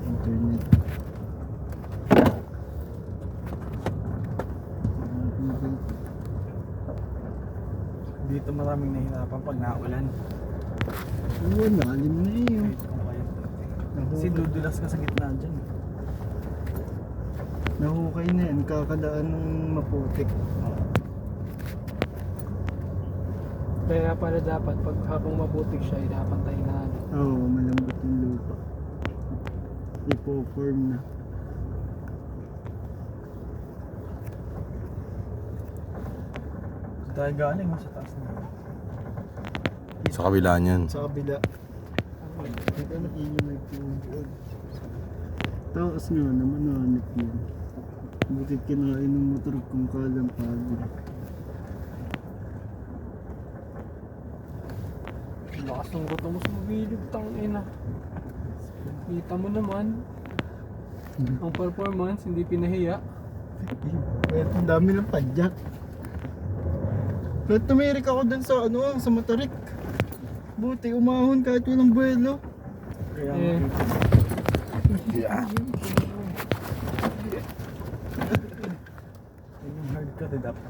Internet. Dito maraming nahihirapan pag naulan. Oo, lalim na eh. Kahit kung kaya. Kasi dudulas ka sa gitna dyan. Nahukay na yan, kakadaan ng maputik. Kaya pala dapat pag habang maputik siya, inapantay na. Oo, malambot yung lupa. Ipo-form na. Tayo galing sa taas na. Sa kabila niyan. Sa kabila. Ito na inyo nagpupunod. Taas nga naman, hanip yun. Butit kinain ng motor kung kalampado. Lakas ng buto mo sa mabilib, tangina. Kita mo naman, ang performance hindi pinahiya. Kaya ang dami ng padyak. Kaya tumirik ako dun sa sa motorik. Buti umahon kahit walang buwelo. Kaya Eh. yung hard cut dapat pala